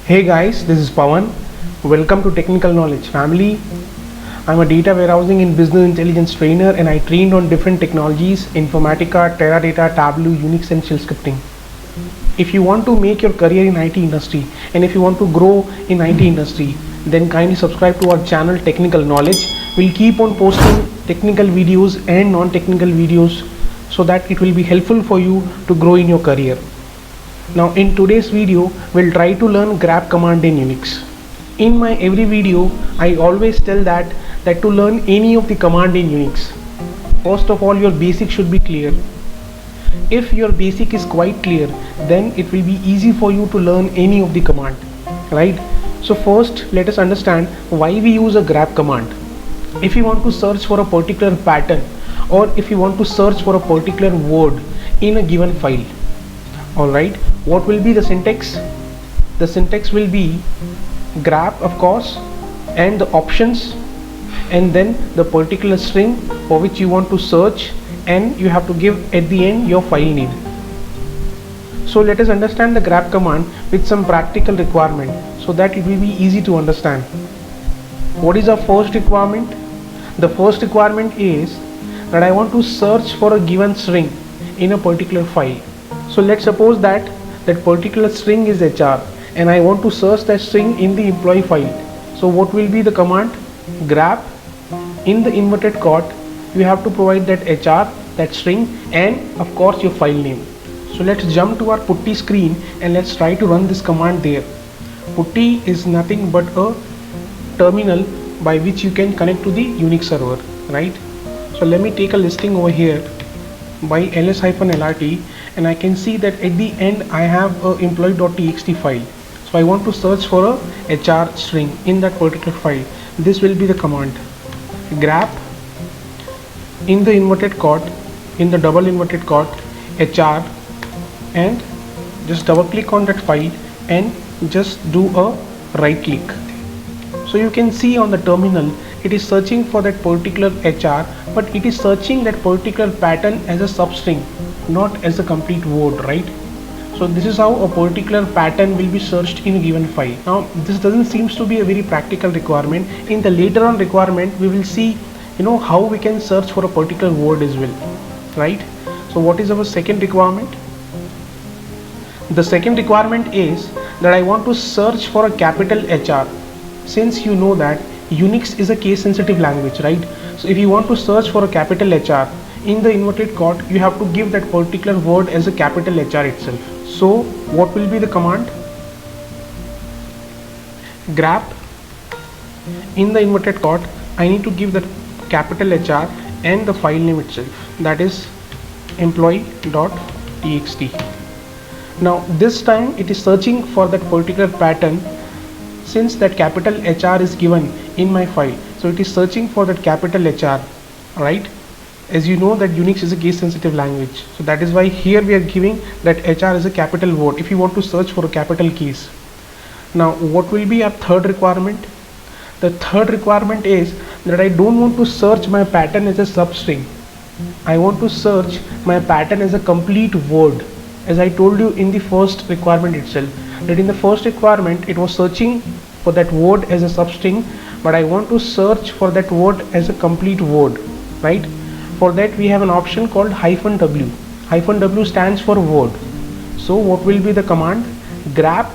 Hey guys, this is Pawan. Welcome to Technical Knowledge Family. I'm a data warehousing and business intelligence trainer and I trained on different technologies, Informatica, Teradata, Tableau, Unix and shell scripting. If you want to make your career in IT industry and if you want to grow in IT industry, then kindly subscribe to our channel Technical Knowledge. We'll keep on posting technical videos and non-technical videos so that it will be helpful for you to grow in your career. Now in today's video, we'll try to learn grep command in Unix. In my every video, I always tell that to learn any of the command in Unix, first of all your basic should be clear. If your basic is quite clear, then it will be easy for you to learn any of the command, right? So first let us understand why we use a grep command. If you want to search for a particular pattern or if you want to search for a particular word in a given file, alright, what will be the syntax? The syntax will be grep, of course, and the options, and then the particular string for which you want to search, and you have to give at the end your file name. So let us understand the grep command with some practical requirement so that it will be easy to understand. What is our first requirement? The first requirement is that I want to search for a given string in a particular file. So let's suppose that particular string is HR and I want to search that string in the employee file. So what will be the command? Grep, in the inverted quote you have to provide that HR, that string, and of course your file name. So let's jump to our putty screen and let's try to run this command there. Putty is nothing but a terminal by which you can connect to the Unix server, right? So let me take a listing over here by ls-lrt, and I can see that at the end I have a employee.txt file. So I want to search for a HR string in that particular file. This will be the command grep, in the inverted quote, in the double inverted quote, HR, and just double click on that file and just do a right click. So you can see on the terminal it is searching for that particular HR, but it is searching that particular pattern as a substring, not as a complete word, right? So this is how a particular pattern will be searched in a given file. Now this doesn't seem to be a very practical requirement. In the later on requirement we will see how we can search for a particular word as well, right? So what is our second requirement? The second requirement is that I want to search for a capital HR. Since you know that Unix is a case sensitive language, right? So if you want to search for a capital HR in the inverted quote, you have to give that particular word as a capital HR itself. So what will be the command? Grep, in the inverted quote, I need to give that capital HR and the file name itself, that is employee.txt. Now this time it is searching for that particular pattern. Since that capital HR is given in my file, so it is searching for that capital HR, right? As you know that Unix is a case sensitive language, so that is why here we are giving that HR as a capital word if you want to search for a capital case. Now what will be our third requirement? The third requirement is that I don't want to search my pattern as a substring. I want to search my pattern as a complete word, as I told you in the first requirement itself, that in the first requirement it was searching for that word as a substring, but I want to search for that word as a complete word, right? For that we have an option called -w. -w stands for word. So what will be the command? Grep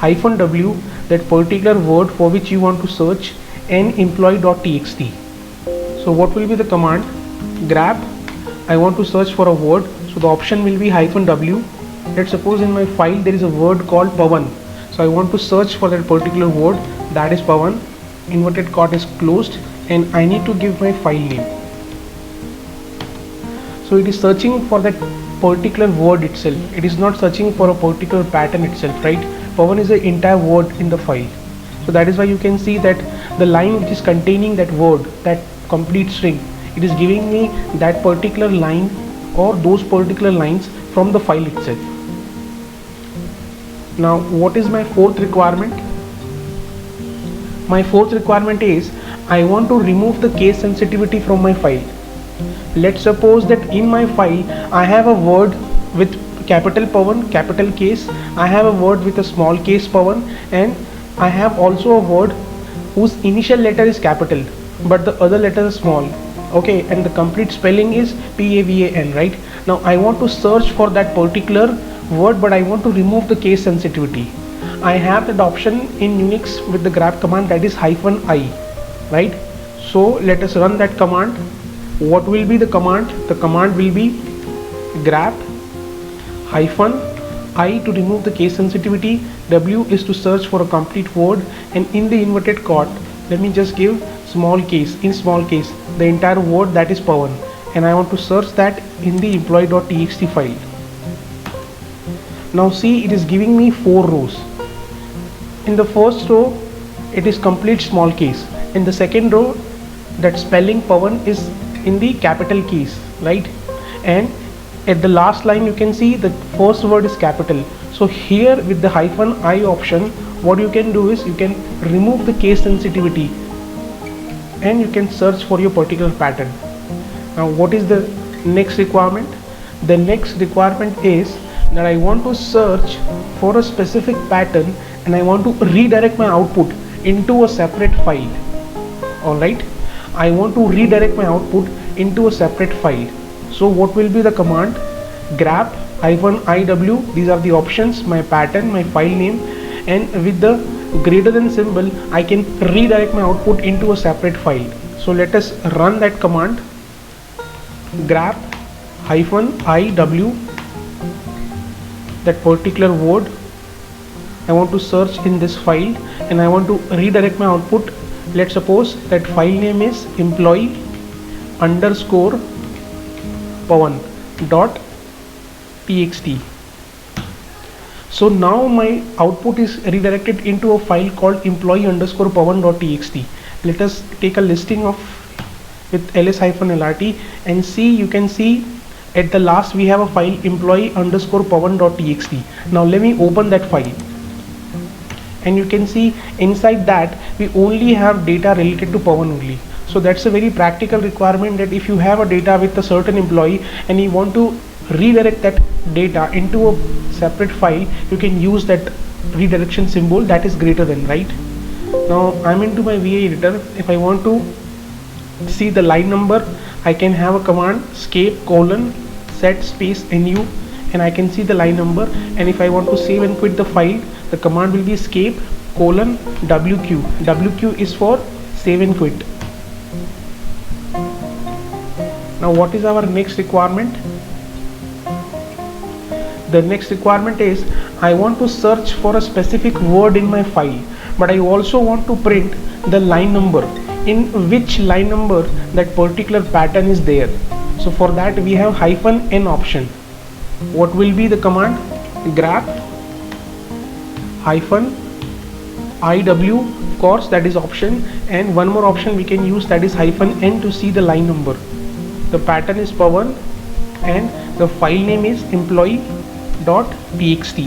-w, that particular word for which you want to search, and employee.txt. So what will be the command? Grep, I want to search for a word, so the option will be -w. Let's suppose in my file there is a word called Pawan, so I want to search for that particular word, that is Pawan, inverted quote is closed, and I need to give my file name. So it is searching for that particular word itself, it is not searching for a particular pattern itself, right? Pawan is the entire word in the file. So that is why you can see that the line which is containing that word, that complete string, it is giving me that particular line or those particular lines from the file itself. Now what is my fourth requirement? My fourth requirement is I want to remove the case sensitivity from my file. Let's suppose that in my file I have a word with capital Pawan, capital case. I have a word with a small case Pawan, and I have also a word whose initial letter is capital but the other letter is small. Okay, and the complete spelling is PAVAN, right? Now I want to search for that particular word, but I want to remove the case sensitivity. I have that option in Unix with the grep command, that is -i, right? So let us run that command. What will be the command? The command will be grep -i to remove the case sensitivity, W is to search for a complete word, and in the inverted quote let me just give small case, in small case the entire word, that is Pawan, and I want to search that in the employee.txt file. Now see, it is giving me 4 rows. In the first row it is complete small case, in the second row that spelling Pawan is in the capital case, right? And at the last line you can see the first word is capital. So here with the -i option, what you can do is you can remove the case sensitivity and you can search for your particular pattern. Now what is the next requirement? The next requirement is that I want to search for a specific pattern and I want to redirect my output into a separate file. Alright, I want to redirect my output into a separate file. So what will be the command? grep -iw, these are the options, my pattern, my file name, and with the greater than symbol I can redirect my output into a separate file. So let us run that command. grep -iw, that particular word I want to search in this file and I want to redirect my output. Let's suppose that file name is employee_pawan.txt. So now my output is redirected into a file called employee_pawan.txt. Let us take a listing of with ls-lrt and see, you can see at the last we have a file employee_pawan.txt. Now let me open that file and you can see inside that we only have data related to Pawan only. So that's a very practical requirement, that if you have a data with a certain employee and you want to redirect that data into a separate file, you can use that redirection symbol, that is greater than, right? Now I'm into my VA editor. If I want to see the line number, I can have a command escape:set space nu and I can see the line number. And if I want to save and quit the file, the command will be escape:wq. wq is for save and quit. Now what is our next requirement? The next requirement is I want to search for a specific word in my file, but I also want to print the line number, in which line number that particular pattern is there. So for that we have -n option. What will be the command? grep -iw, of course that is option, and one more option we can use, that is -n to see the line number. The pattern is Pawan and the file name is employee.txt.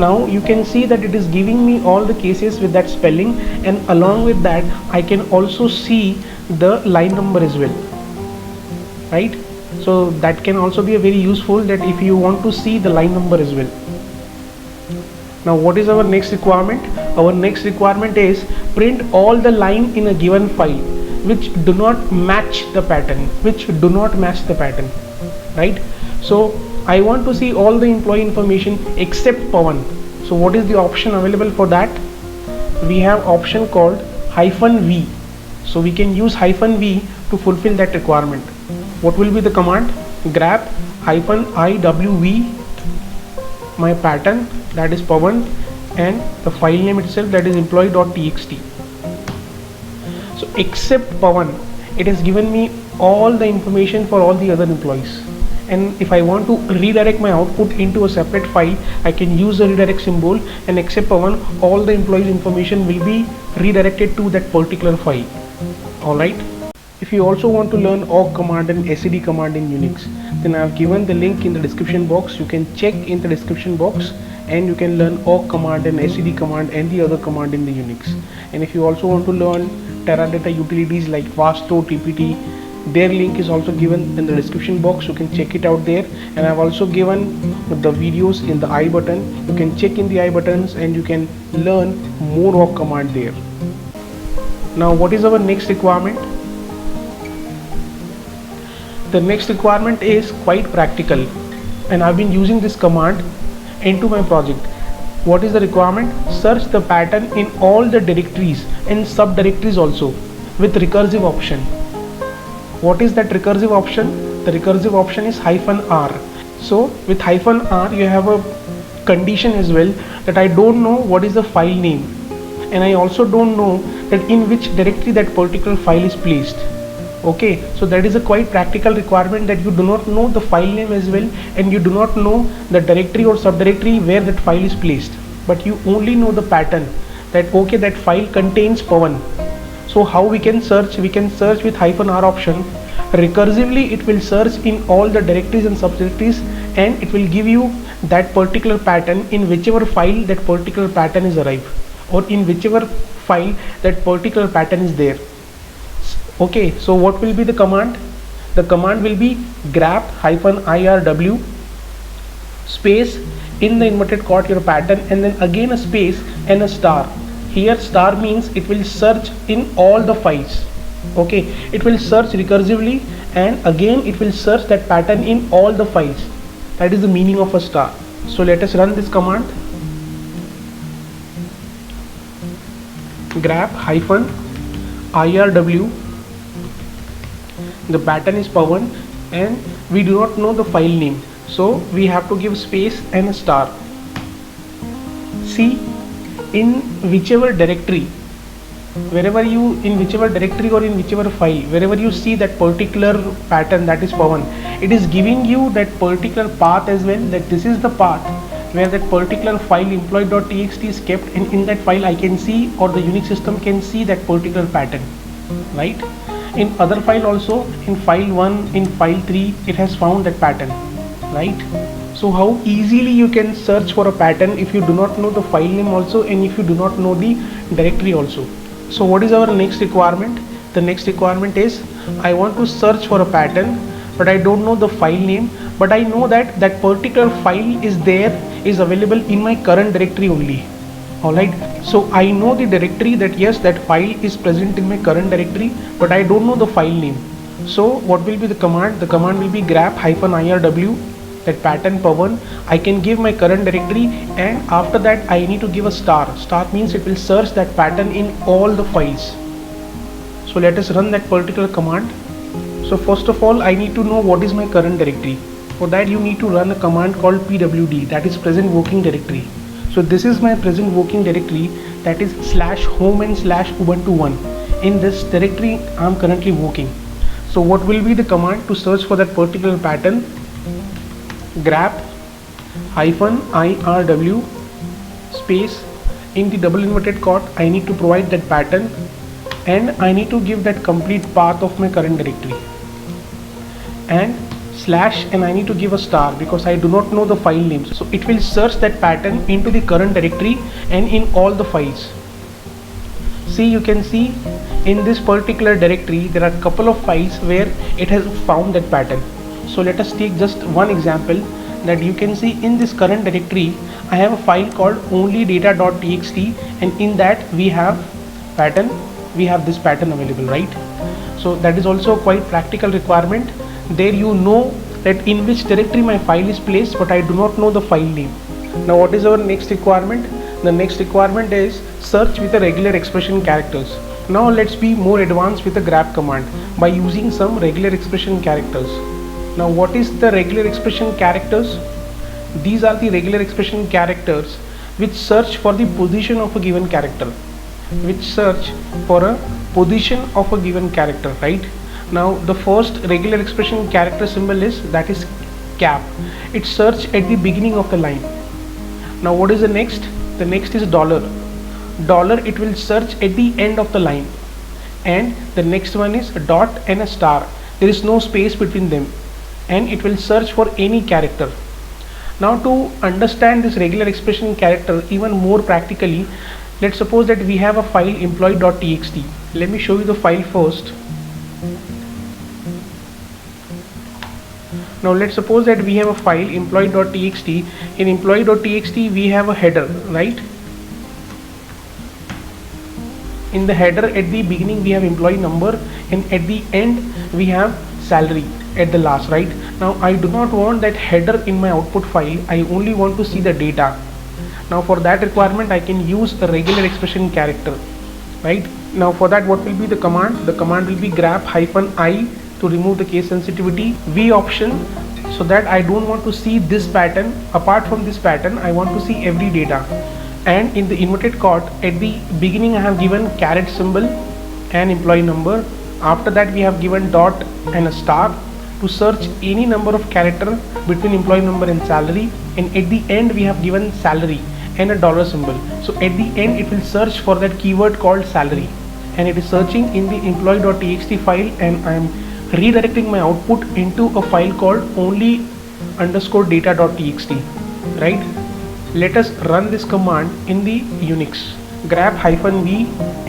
Now you can see that it is giving me all the cases with that spelling, and along with that I can also see the line number as well, right? So that can also be a very useful, that if you want to see the line number as well. Now what is our next requirement? Our next requirement is print all the line in a given file which do not match the pattern, right? So I want to see all the employee information except Pawan. So what is the option available for that? We have option called -v. So we can use -v to fulfill that requirement. What will be the command? grep -iwv, my pattern, that is Pawan, and the file name itself, that is employee.txt. So except Pawan, it has given me all the information for all the other employees. And if I want to redirect my output into a separate file, I can use the redirect symbol, and except Pawan, all the employees information will be redirected to that particular file. Alright. If you also want to learn awk command and sed command in Unix, then I have given the link in the description box. You can check in the description box and you can learn awk command and sed command and the other command in the Unix. And if you also want to learn Teradata utilities like Vasto, TPT, Their link is also given in the description box. You can check it out there, and I've also given the videos in the I button. You can check in the I buttons and you can learn more of command there. Now what is our next requirement? The next requirement is quite practical, and I've been using this command into my project. What is the requirement? Search the pattern in all the directories and subdirectories also with recursive option. What is that recursive option? The recursive option is -r. So with -r you have a condition as well, that I don't know what is the file name, and I also don't know that in which directory that particular file is placed. Okay, so that is a quite practical requirement, that you do not know the file name as well, and you do not know the directory or subdirectory where that file is placed, but you only know the pattern, that okay, that file contains Pawan. So how we can search? We can search with -r option. Recursively it will search in all the directories and subdirectories, and it will give you that particular pattern in whichever file that particular pattern is arrived, or in whichever file that particular pattern is there. Okay, so what will be the command? The command will be grep -irw space in the inverted quote your pattern, and then again a space and a star. Here star means it will search in all the files. Okay, it will search recursively, and again it will search that pattern in all the files. That is the meaning of a star. So let us run this command. Grep -irw, the pattern is Pawan, and we do not know the file name, so we have to give space and a star. See, in whichever directory, wherever you, in whichever directory or in whichever file, wherever you see that particular pattern, that is Pawan, it is giving you that particular path as well, that this is the path where that particular file employee.txt is kept, and in that file I can see, or the Unix system can see, that particular pattern, right? In other file also, in file 1, in file 3, it has found that pattern, right? So how easily you can search for a pattern if you do not know the file name also, and if you do not know the directory also. So what is our next requirement? The next requirement is, I want to search for a pattern, but I don't know the file name, but I know that that particular file is there, is available in my current directory only. Alright, so I know the directory, that yes, that file is present in my current directory, but I don't know the file name. So what will be the command? The command will be grep -irw, that pattern Pawan. I can give my current directory, and after that I need to give a star. Star means it will search that pattern in all the files. So let us run that particular command. So first of all, I need to know what is my current directory. For that you need to run a command called pwd, that is present working directory. So this is my present working directory, that is /home and /ubuntu1. In this directory I am currently working. So what will be the command to search for that particular pattern? Grep -irw space, in the double inverted quote I need to provide that pattern, and I need to give that complete path of my current directory, and slash, and I need to give a star because I do not know the file names. So it will search that pattern into the current directory and in all the files. See, you can see in this particular directory there are a couple of files where it has found that pattern. So let us take just one example, that you can see in this current directory I have a file called onlydata.txt, and in that we have pattern, we have this pattern available, right? So that is also quite practical requirement. There you know that in which directory my file is placed, but I do not know the file name. Now what is our next requirement? The next requirement is search with the regular expression characters. Now let's be more advanced with the grep command by using some regular expression characters. Now what is the regular expression characters? These are the regular expression characters which search for the position of a given character, right? Now the first regular expression character symbol is, that is cap. It searches at the beginning of the line. Now what is the next? The next is $. It will search at the end of the line, and the next one is a dot and a star. There is no space between them, and it will search for any character. Now to understand this regular expression character even more practically, let's suppose that we have a file employee.txt. Let me show you the file first. Now let's suppose that we have a file employee.txt. In employee.txt we have a header, right? In the header at the beginning we have employee number, and at the end we have salary at the last, right? Now I do not want that header in my output file. I only want to see the data. Now for that requirement I can use a regular expression character, right? Now for that, what will be the command? The command will be grab -i to remove the case sensitivity, V option, so that I don't want to see this pattern. Apart from this pattern, I want to see every data. And in the inverted cot, at the beginning I have given caret symbol and employee number. After that we have given dot and a star to search any number of character between employee number and salary, and at the end we have given salary and a dollar symbol. So at the end it will search for that keyword called salary, and it is searching in the employee.txt file, and I am redirecting my output into a file called only_data.txt, right? Let us run this command in the Unix. Grab -v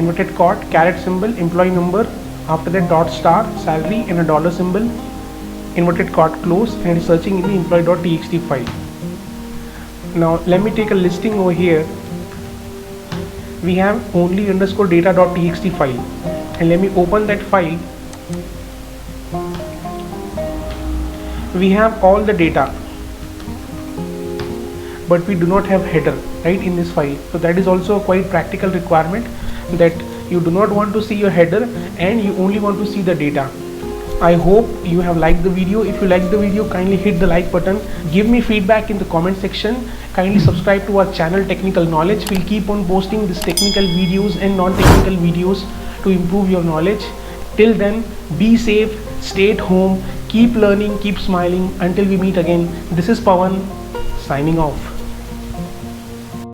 inverted cot caret symbol employee number, after that dot star salary and a dollar symbol, inverted cot close, and searching in the employee.txt file. Now let me take a listing over here. We have only_data.txt file, and let me open that file. We have all the data, but we do not have header, right, in this file. So that is also a quite practical requirement, that you do not want to see your header and you only want to see the data. I hope you have liked the video. If you like the video, kindly hit the like button. Give me feedback in the comment section. Kindly subscribe to our channel Technical Knowledge. We'll keep on posting these technical videos and non-technical videos to improve your knowledge. Till then, be safe, stay at home, keep learning, keep smiling. Until we meet again, this is Pawan signing off.